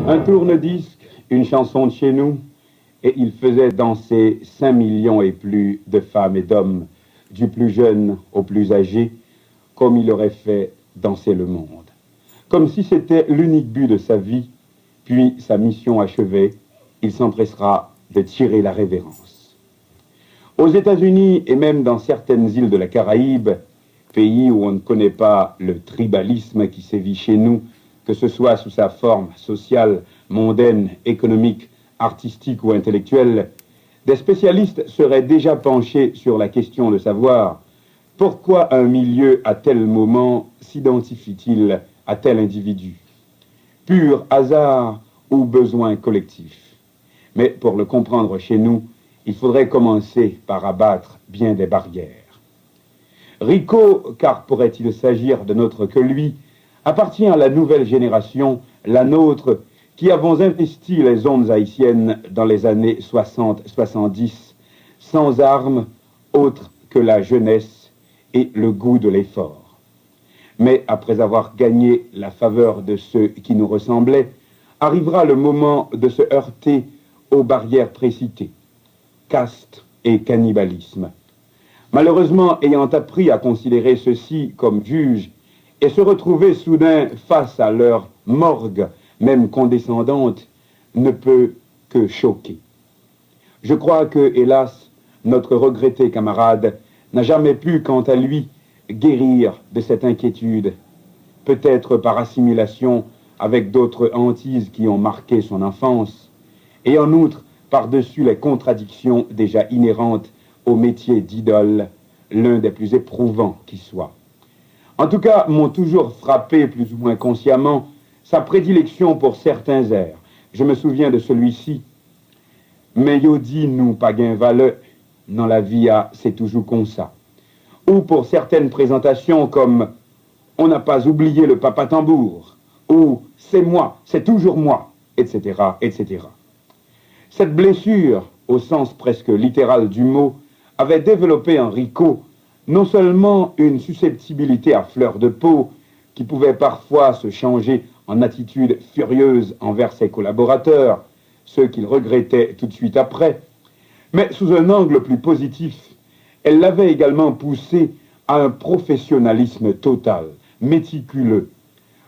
Un tourne-disque, une chanson de chez nous, et il faisait danser 5 millions et plus de femmes et d'hommes, du plus jeune au plus âgé, comme il aurait fait danser le monde. Comme si c'était l'unique but de sa vie, puis sa mission achevée, il s'empressera de tirer la révérence. Aux États-Unis et même dans certaines îles de la Caraïbe, pays où on ne connaît pas le tribalisme qui sévit chez nous, que ce soit sous sa forme sociale, mondaine, économique, artistique ou intellectuelle, des spécialistes seraient déjà penchés sur la question de savoir pourquoi un milieu à tel moment s'identifie-t-il à tel individu. Pur hasard ou besoin collectif. Mais pour le comprendre chez nous, il faudrait commencer par abattre bien des barrières. Rico, car pourrait-il s'agir de n'autre que lui, appartient à la nouvelle génération, la nôtre, qui avons investi les ondes haïtiennes dans les années 60-70, sans armes autres que la jeunesse et le goût de l'effort. Mais après avoir gagné la faveur de ceux qui nous ressemblaient, arrivera le moment de se heurter aux barrières précitées, caste et cannibalisme. Malheureusement, ayant appris à considérer ceux-ci comme juges et se retrouver soudain face à leur morgue, même condescendante, ne peut que choquer. Je crois que, hélas, notre regretté camarade n'a jamais pu, quant à lui, guérir de cette inquiétude, peut-être par assimilation avec d'autres hantises qui ont marqué son enfance, et en outre, par-dessus les contradictions déjà inhérentes au métier d'idole, l'un des plus éprouvants qui soit. En tout cas, m'ont toujours frappé, plus ou moins consciemment, sa prédilection pour certains airs. Je me souviens de celui-ci. Mais yo dit nous pas gain valeur, dans la vie c'est toujours comme ça. Ou pour certaines présentations comme on n'a pas oublié le papa tambour, ou c'est moi, c'est toujours moi, etc., etc. Cette blessure, au sens presque littéral du mot, avait développé en Rico non seulement une susceptibilité à fleur de peau qui pouvait parfois se changer en attitude furieuse envers ses collaborateurs, ceux qu'il regrettait tout de suite après, mais sous un angle plus positif, elle l'avait également poussé à un professionnalisme total, méticuleux.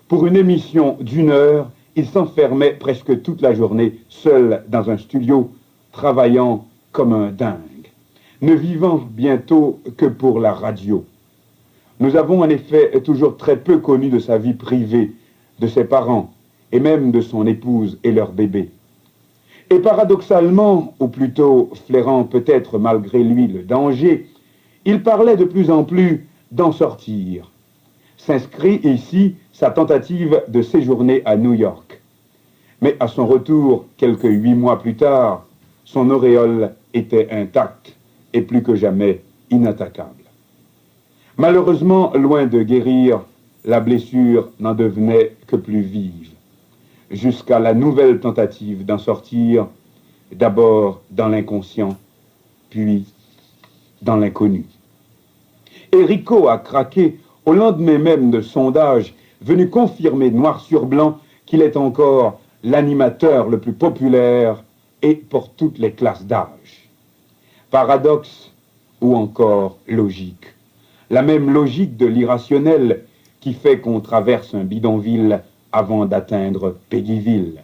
Pour une émission d'1 heure, il s'enfermait presque toute la journée seul dans un studio, travaillant comme un dingue, ne vivant bientôt que pour la radio. Nous avons en effet toujours très peu connu de sa vie privée, de ses parents, et même de son épouse et leur bébé. Et paradoxalement, ou plutôt flairant peut-être malgré lui le danger, il parlait de plus en plus d'en sortir. S'inscrit ici sa tentative de séjourner à New York. Mais à son retour, quelques 8 mois plus tard, son auréole était intacte et plus que jamais inattaquable. Malheureusement, loin de guérir, la blessure n'en devenait que plus vive, jusqu'à la nouvelle tentative d'en sortir, d'abord dans l'inconscient, puis dans l'inconnu. Et Rico a craqué au lendemain même de sondages venus confirmer noir sur blanc qu'il est encore l'animateur le plus populaire et pour toutes les classes d'âge. Paradoxe ou encore logique. La même logique de l'irrationnel qui fait qu'on traverse un bidonville avant d'atteindre Peggyville.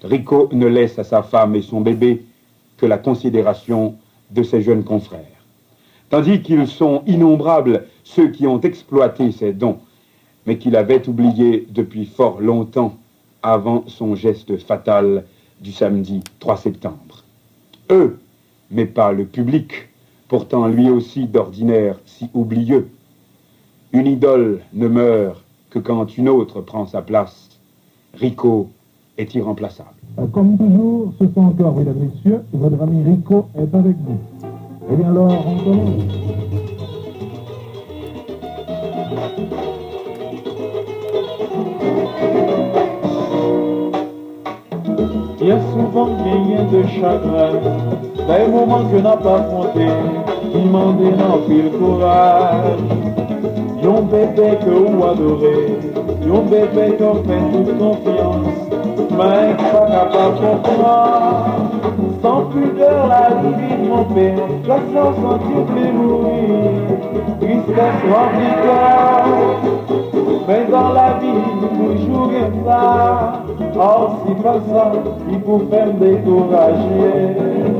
Rico ne laisse à sa femme et son bébé que la considération de ses jeunes confrères. Tandis qu'ils sont innombrables ceux qui ont exploité ses dons, mais qu'il avait oubliés depuis fort longtemps avant son geste fatal du samedi 3 septembre. Eux, mais pas le public, pourtant lui aussi d'ordinaire si oublieux. Une idole ne meurt que quand une autre prend sa place. Rico est irremplaçable. Comme toujours, ce soir encore, mesdames et messieurs, votre ami Rico est avec vous. Eh bien alors, on commence. Il y a souvent gagné de chagrin, des moments que n'a pas affronté, qui m'en dénonce le courage. Yon bébé que vous adorez, yon bébé qu'on fait toute confiance, mais mourant. Sans pudeur la vie mon père, la sans sentir fait mourir. Tristesse remplit cœur, mais dans la vie toujours comme ça. Or si pas ça, il faut faire me décourager.